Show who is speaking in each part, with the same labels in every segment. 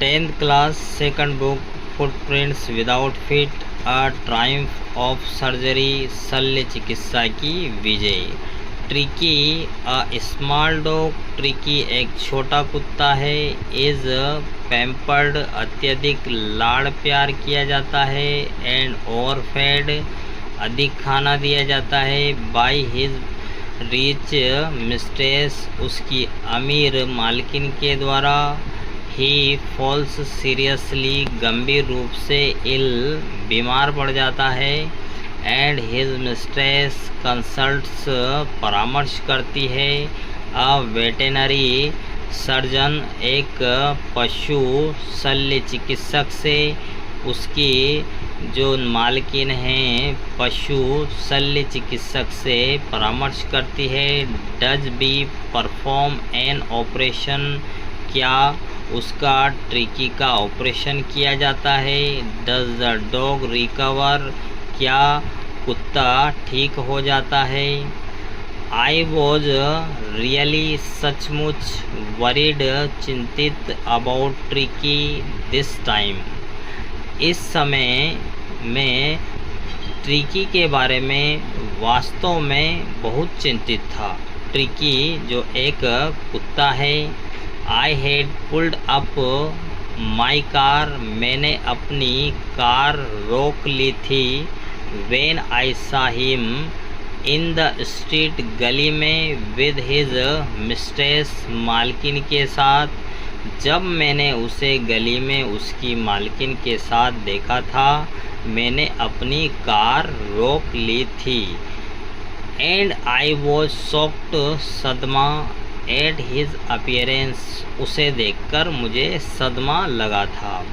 Speaker 1: 10th class, second book, Footprints Without Feet, A Triumph of Surgery, शल्य चिकित्सा की विजय। Tricki, a small dog, Tricki एक छोटा कुत्ता है। इज पैम्पर्ड, अत्यधिक लाड़ प्यार किया जाता है। एंड ओवरफेड, अधिक खाना दिया जाता है। बाय हिज रिच मिस्ट्रेस, उसकी अमीर मालकिन के द्वारा। ही फॉल्स सीरियसली, गंभीर रूप से इल, बीमार पड़ जाता है। एंड हिज मिस्ट्रेस कंसल्ट्स, परामर्श करती है। अ वेटेनरी सर्जन, एक पशु शल्य चिकित्सक से। उसकी जो मालकिन हैं पशु शल्य चिकित्सक से परामर्श करती है। Does be perform an operation, क्या उसका ट्रिकी का ऑपरेशन किया जाता है। डज द डॉग रिकवर, क्या कुत्ता ठीक हो जाता है। आई वॉज रियली सचमुच वरीड, चिंतित अबाउट ट्रिकी दिस टाइम, इस समय में ट्रिकी के बारे में वास्तव में बहुत चिंतित था। ट्रिकी जो एक कुत्ता है। I had pulled up my car, मैंने अपनी कार रोक ली थी। व्हेन आई सा हिम इन द स्ट्रीट, गली में। विद हिज मिस्ट्रेस, मालकिन के साथ। जब मैंने उसे गली में उसकी मालकिन के साथ देखा था, मैंने अपनी कार रोक ली थी। एंड आई वॉज शॉक्ड, सदमा। एट हिज अपीयरेंस, उसे देखकर मुझे सदमा लगा था।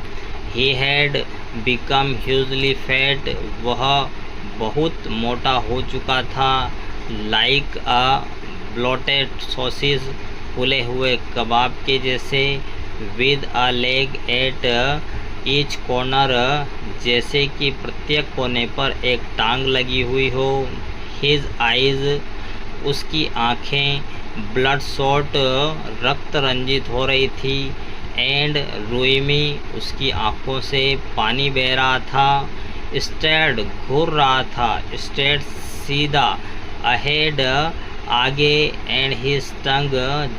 Speaker 1: He had become hugely fat, वह बहुत मोटा हो चुका था। लाइक अ ब्लोटेड सॉसेज, फूले हुए कबाब के जैसे। With a leg at each corner, जैसे कि प्रत्येक कोने पर एक टांग लगी हुई हो। हिज आइज, उसकी आँखें। ब्लड शॉट, रक्त रंजित हो रही थी। एंड रूइमी, उसकी आँखों से पानी बह रहा था। स्टेड, घूर रहा था। स्टेड, सीधा। अहेड, आगे। एंड हिज टंग,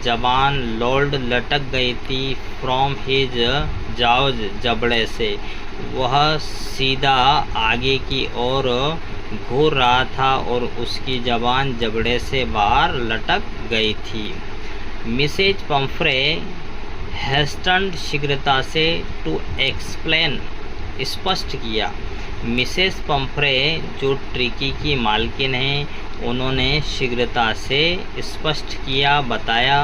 Speaker 1: जबान। लोल्ड, लटक गई थी। फ्रॉम हिज जाउज, जबड़े से। वह सीधा आगे की ओर घूर रहा था और उसकी जबान जबड़े से बाहर लटक गई थी। मिसेज पंफ्रे हेस्टन्ड, शीघ्रता से। टू एक्सप्लेन, स्पष्ट किया। मिसेस पंफ्रे जो ट्रिकी की मालकिन हैं, उन्होंने शीघ्रता से स्पष्ट किया, बताया।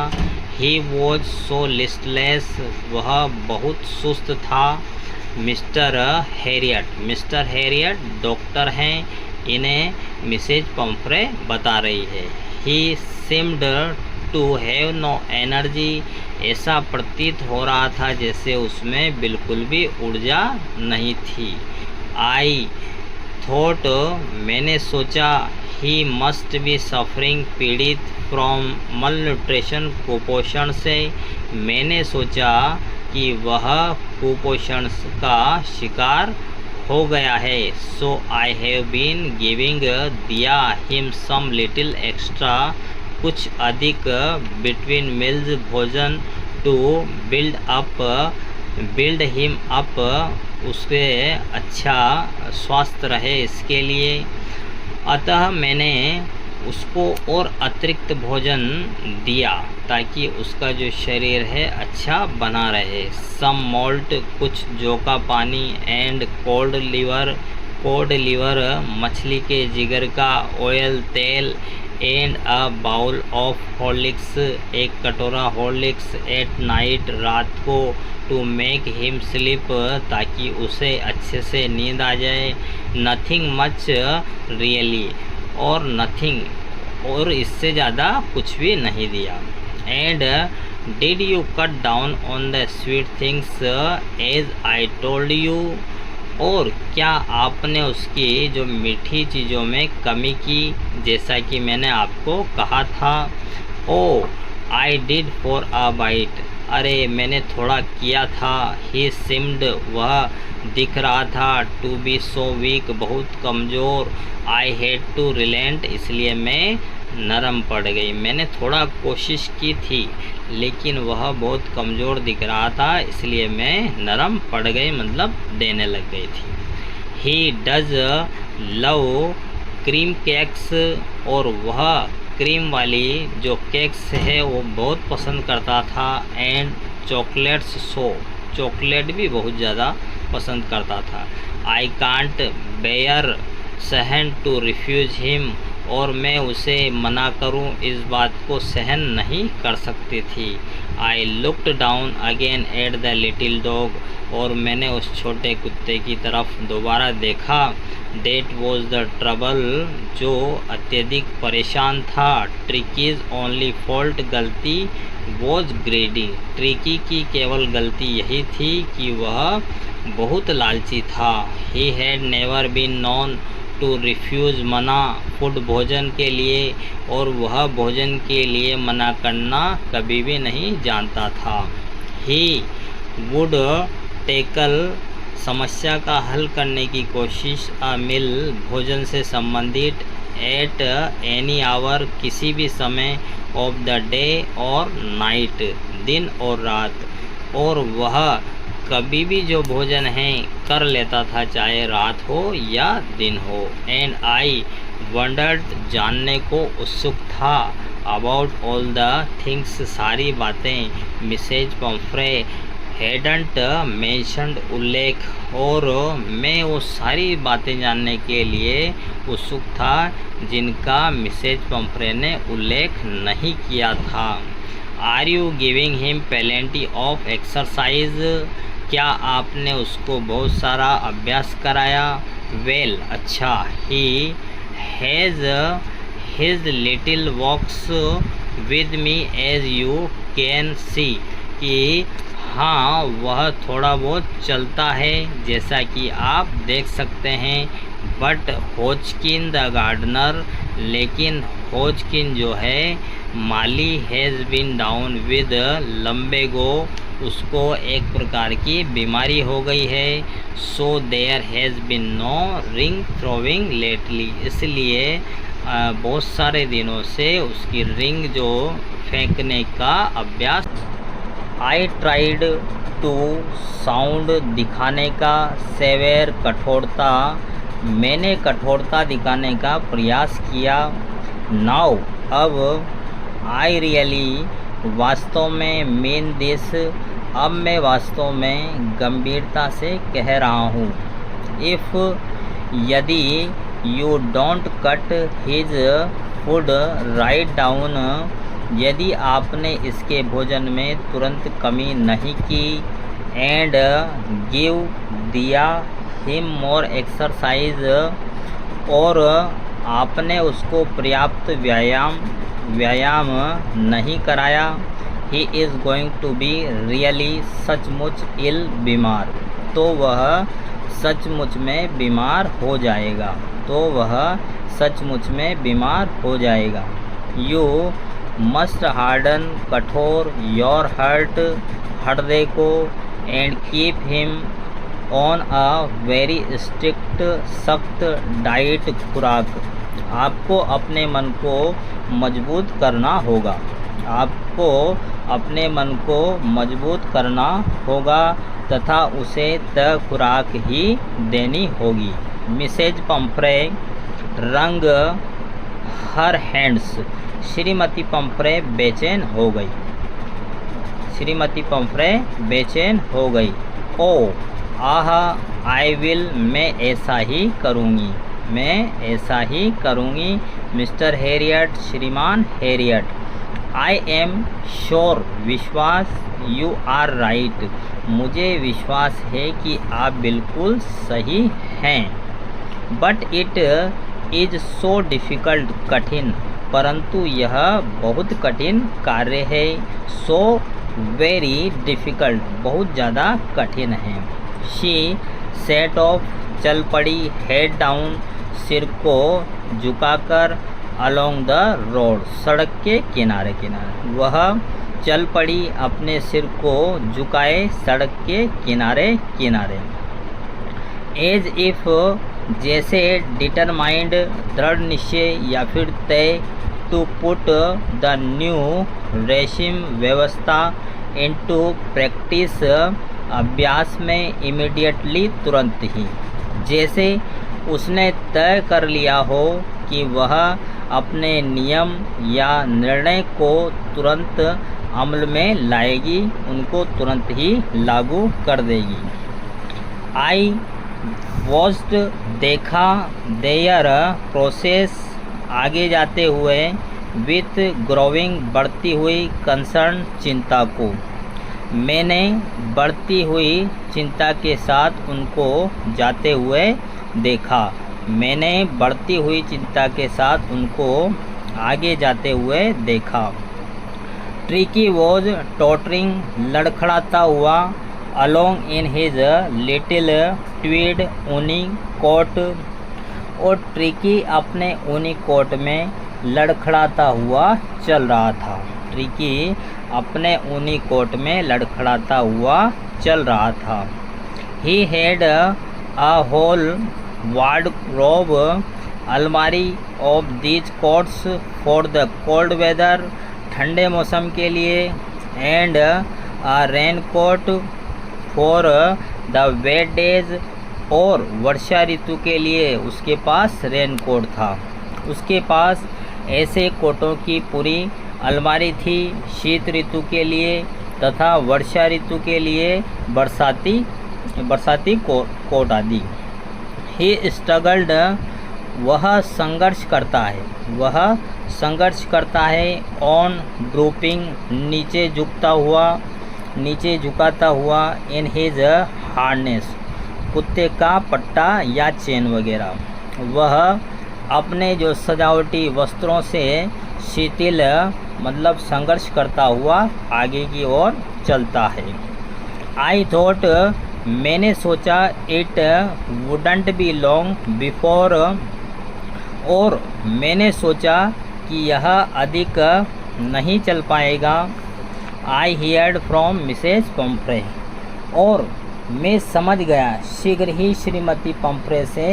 Speaker 1: ही वॉज सो लिस्टलेस, वह बहुत सुस्त था। मिस्टर हैरियट डॉक्टर हैं, इन्हें मिसेज पंफ्रे बता रही है। He seemed to have no energy, ऐसा प्रतीत हो रहा था जैसे उसमें बिल्कुल भी ऊर्जा नहीं थी। आई थॉट, मैंने सोचा। ही मस्ट बी सफरिंग, पीड़ित। फ्रॉम मलन्यूट्रिशन, कुपोषण से। मैंने सोचा कि वह कुपोषण का शिकार हो गया है। सो आई हैव बीन गिविंग, दिया। हिम सम लिटिल एक्स्ट्रा, कुछ अधिक। बिटवीन मील्स, भोजन। टू बिल्ड हिम अप, उसके अच्छा स्वास्थ्य रहे इसके लिए। अतः मैंने उसको और अतिरिक्त भोजन दिया ताकि उसका जो शरीर है अच्छा बना रहे। सम मोल्ट, कुछ जौ का पानी। एंड कोल्ड लीवर, मछली के जिगर का। ऑयल, तेल। And a bowl of Horlicks, एक कटोरा हॉर्लिक्स। एट नाइट, रात को। टू मेक हिम स्लीप, ताकि उसे अच्छे से नींद आ जाए। नथिंग मच रियली, और नथिंग, और इससे ज़्यादा कुछ भी नहीं दिया। And did you cut down on the sweet things as I told you, और क्या आपने उसकी जो मीठी चीज़ों में कमी की जैसा कि मैंने आपको कहा था। Oh I did for a bite, अरे मैंने थोड़ा किया था। ही सिम्ड, वह दिख रहा था, टू बी सो वीक, बहुत कमज़ोर। आई हैड टू रिलेंट, इसलिए मैं नरम पड़ गई। मैंने थोड़ा कोशिश की थी लेकिन वह बहुत कमज़ोर दिख रहा था, इसलिए मैं नरम पड़ गई, मतलब देने लग गई थी। He does love cream cakes, और वह क्रीम वाली जो केक्स है वो बहुत पसंद करता था। एंड चॉकलेट्स सो, चॉकलेट भी बहुत ज़्यादा पसंद करता था। आई कांट बेयर सहन टू रिफ्यूज हिम, और मैं उसे मना करूं इस बात को सहन नहीं कर सकती थी। I looked down again at the little dog, और मैंने उस छोटे कुत्ते की तरफ दोबारा देखा। डेट वॉज द ट्रबल, जो अत्यधिक परेशान था। ट्रिकीज़ ओनली फॉल्ट, गलती वॉज ग्रेडी, ट्रिकी की केवल गलती यही थी कि वह बहुत लालची था। He had never been known to refuse, मना फूड, भोजन के लिए, और वह भोजन के लिए मना करना कभी भी नहीं जानता था। ही वुड टेकल, समस्या का हल करने की कोशिश। अ मील, भोजन से संबंधित। एट एनी आवर, किसी भी समय। ऑफ द डे और नाइट, दिन और रात, और वह कभी भी जो भोजन है कर लेता था, चाहे रात हो या दिन हो। एंड आई वंडर्ड, जानने को उत्सुक था। अबाउट ऑल द थिंग्स, सारी बातें। मिसेज पंफ्रे हैडंट मेंशन्ड, उल्लेख, और मैं वो सारी बातें जानने के लिए उत्सुक था जिनका मिसेज पंफ्रे ने उल्लेख नहीं किया था। Are you giving him plenty of exercise, क्या आपने उसको बहुत सारा अभ्यास कराया? वेल, अच्छा। He has his little walks with me as you can see, कि हाँ वह थोड़ा बहुत चलता है जैसा कि आप देख सकते हैं। बट होजकिन द गार्डनर, लेकिन होजकिन जो है माली, has been down with lumbago, उसको एक प्रकार की बीमारी हो गई है। So there has been no ring throwing lately, इसलिए बहुत सारे दिनों से उसकी रिंग जो फेंकने का अभ्यास। आई ट्राइड टू साउंड, दिखाने का। सेवेर, कठोरता, मैंने कठोरता दिखाने का प्रयास किया। नाउ, अब। आई रियली, वास्तव में। मीन दिस, अब मैं वास्तव में गंभीरता से कह रहा हूँ। इफ़, यदि। You don't cut his food right down, यदि आपने इसके भोजन में तुरंत कमी नहीं की। एंड गिव, दिया। हिम मोर एक्सरसाइज, और आपने उसको पर्याप्त व्यायाम नहीं कराया। He is going to be really, सचमुच इल, बीमार, तो वह सचमुच में बीमार हो जाएगा, तो वह सचमुच में बीमार हो जाएगा। यू मस्ट हार्डन, कठोर। योर हर्ट, हृदय को। And keep him on a very strict, सख्त डाइट, खुराक। आपको अपने मन को मजबूत करना होगा, आपको अपने मन को मजबूत करना होगा तथा उसे त खुराक ही देनी होगी। मिसेज पंफ्रे रंग हर हैंड्स, श्रीमती पंफ्रे बेचैन हो गई, श्रीमती पंफ्रे बेचैन हो गई। ओ, आह, आई विल, मैं ऐसा ही करूँगी, मैं ऐसा ही करूँगी। मिस्टर हैरियट, श्रीमान हैरियट। आई एम श्योर, विश्वास। यू आर राइट, मुझे विश्वास है कि आप बिल्कुल सही हैं। But it is so difficult, कठिन, परंतु यह बहुत कठिन कार्य है। सो वेरी डिफ़िकल्ट, बहुत ज़्यादा कठिन है। शी सेट ऑफ, चल पड़ी। हेड डाउन, सिर को झुकाकर। अलोंग द रोड, सड़क के किनारे किनारे। वह चल पड़ी अपने सिर को झुकाए सड़क के किनारे किनारे। एज इफ जैसे डिटरमाइंड दृढ़ निश्चय या फिर तय टू पुट द न्यू रेशिम व्यवस्था इनटू प्रैक्टिस अभ्यास में इमीडिएटली तुरंत ही। जैसे उसने तय कर लिया हो कि वह अपने नियम या निर्णय को तुरंत अमल में लाएगी, उनको तुरंत ही लागू कर देगी। आई वॉच्ड देखा देयर प्रोसेस आगे जाते हुए विथ ग्रोविंग बढ़ती हुई कंसर्न चिंता को। मैंने बढ़ती हुई चिंता के साथ उनको जाते हुए देखा। मैंने बढ़ती हुई चिंता के साथ उनको आगे जाते हुए देखा। ट्रिकी वॉज टॉटरिंग लड़खड़ाता हुआ along in his little Tweed ऊनी कोट। और ट्रिकी अपने ऊनी कोट में लड़खड़ाता हुआ चल रहा था। ट्रिकी अपने ऊनी कोट में लड़खड़ाता हुआ चल रहा था। He had a whole wardrobe अलमारी of these coats for the cold weather ठंडे मौसम के लिए and a rain coat for the wet days और वर्षा ऋतु के लिए उसके पास रेन कोट था। उसके पास ऐसे कोटों की पूरी अलमारी थी शीत ऋतु के लिए तथा वर्षा ऋतु के लिए बरसाती कोट आदि। ही स्ट्रगल्ड वह संघर्ष करता है, वह संघर्ष करता है ऑन ड्रूपिंग नीचे झुकाता हुआ इन हिज हार्नेस कुत्ते का पट्टा या चेन वगैरह। वह अपने जो सजावटी वस्त्रों से शिथिल मतलब संघर्ष करता हुआ आगे की ओर चलता है। आई थॉट मैंने सोचा it wouldn't be long before और मैंने सोचा कि यह अधिक नहीं चल पाएगा। I heard from Mrs Pumphrey और मैं समझ गया शीघ्र ही श्रीमती पंफ्रे से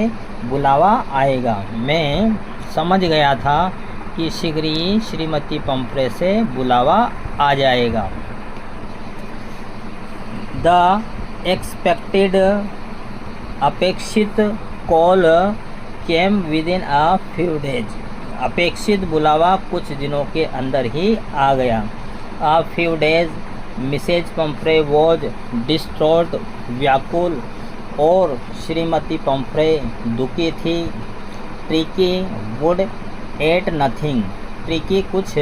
Speaker 1: बुलावा आएगा। मैं समझ गया था कि शीघ्र ही श्रीमती पंफ्रे से बुलावा आ जाएगा। द एक्सपेक्टेड अपेक्षित call came within a few days. अपेक्षित बुलावा कुछ दिनों के अंदर ही आ गया। A few days Mrs Pumphrey was distraught व्याकुल और श्रीमती पंफ्रे दुखी थी। Tricki would eat nothing. Tricki कुछ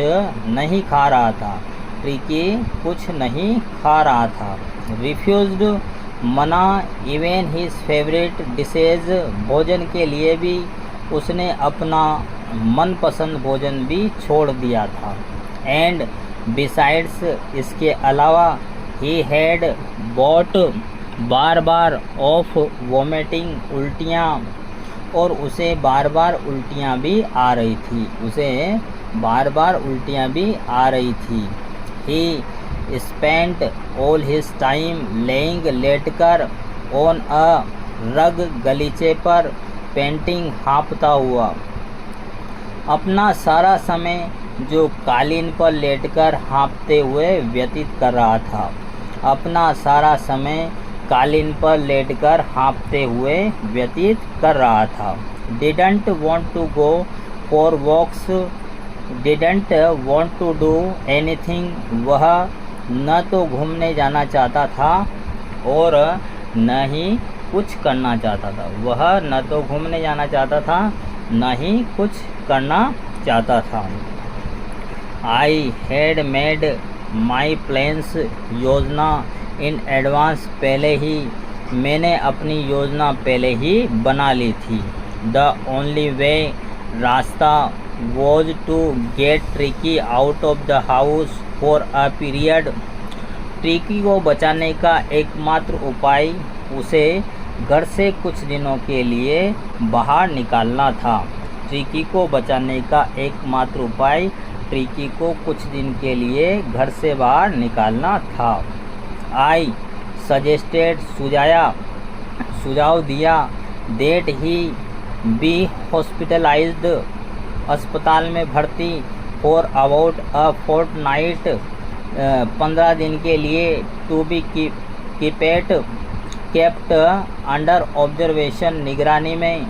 Speaker 1: नहीं खा रहा था। ट्रिकी कुछ नहीं खा रहा था। रिफ्यूज्ड मना इवन हिज फेवरेट डिशेज। भोजन के लिए भी उसने अपना मनपसंद भोजन भी छोड़ दिया था। एंड बिसाइड्स इसके अलावा ही हैड बॉट बार बार ऑफ वोमिटिंग उल्टियाँ और उसे बार बार उल्टियाँ भी आ रही थी। उसे बार बार उल्टियाँ भी आ रही थी। ही spent all his time laying लेटकर ऑन अ रग गलीचे पर पेंटिंग हाँफता हुआ। अपना सारा समय जो कालीन पर लेटकर हाँफते हुए व्यतीत कर रहा था। अपना सारा समय कालीन पर लेटकर हाँफते हुए व्यतीत कर रहा था। Didn't want to go for walks. Didn't want to do anything. वह न तो घूमने जाना चाहता था और न ही कुछ करना चाहता था। वह न तो घूमने जाना चाहता था न ही कुछ करना चाहता था। I had made my plans. योजना इन एडवांस। पहले ही मैंने अपनी योजना पहले ही बना ली थी। द ओनली वे रास्ता was to get Tricki out of the house for a period. Tricki को बचाने का एकमात्र उपाय उसे घर से कुछ दिनों के लिए बाहर निकालना था। ट्रिकी को बचाने का एकमात्र उपाय ट्रिकी को कुछ दिन के लिए घर से बाहर निकालना था। आई सजेस्टेड सुझाव दिया दैट ही बी हॉस्पिटलाइज्ड, अस्पताल में भर्ती फॉर अबाउट अ फोर्टनाइट, 15 दिन के लिए, to be kept under observation, निगरानी में।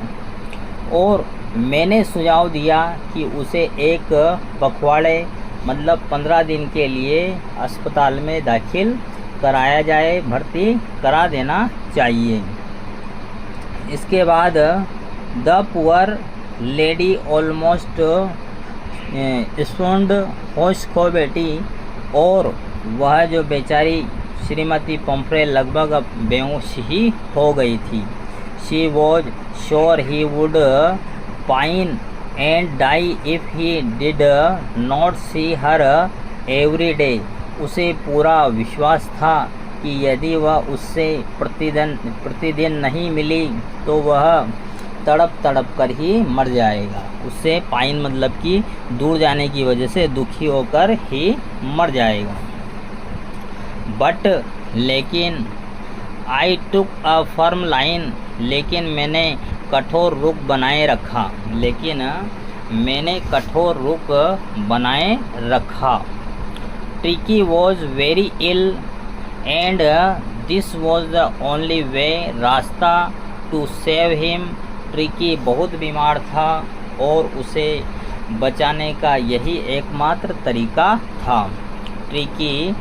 Speaker 1: और मैंने सुझाव दिया कि उसे एक पखवाड़े मतलब 15 दिन के लिए अस्पताल में दाखिल कराया जाए, भर्ती करा देना चाहिए। इसके बाद the poor lady almost stoned, होश खो बैठी, और वह जो बेचारी श्रीमती पंफ्रे लगभग बेहोश ही हो गई थी। She was sure he would pine and die if he did not see her every day. उसे पूरा विश्वास था कि यदि वह उससे प्रतिदिन नहीं मिली तो वह तड़प कर ही मर जाएगा। उससे पाइन मतलब कि दूर जाने की वजह से दुखी होकर ही मर जाएगा। बट लेकिन आई टुक अ फर्म लाइन, लेकिन मैंने कठोर रुख बनाए रखा। Tricki was very ill and this was the only way, रास्ता टू सेव हिम। ट्रिकी बहुत बीमार था और उसे बचाने का यही एकमात्र तरीका था। ट्रिकी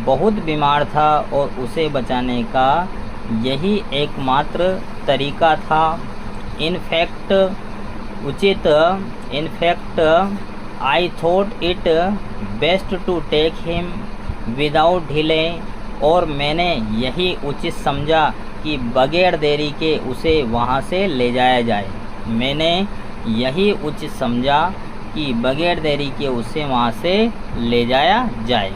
Speaker 1: बहुत बीमार था और उसे बचाने का यही एकमात्र तरीका था। In fact I thought it best to take him without delay, और मैंने यही उचित समझा कि बगैर देरी के उसे वहाँ से ले जाया जाए। मैंने यही उचित समझा कि बगैर देरी के उसे वहाँ से ले जाया जाए।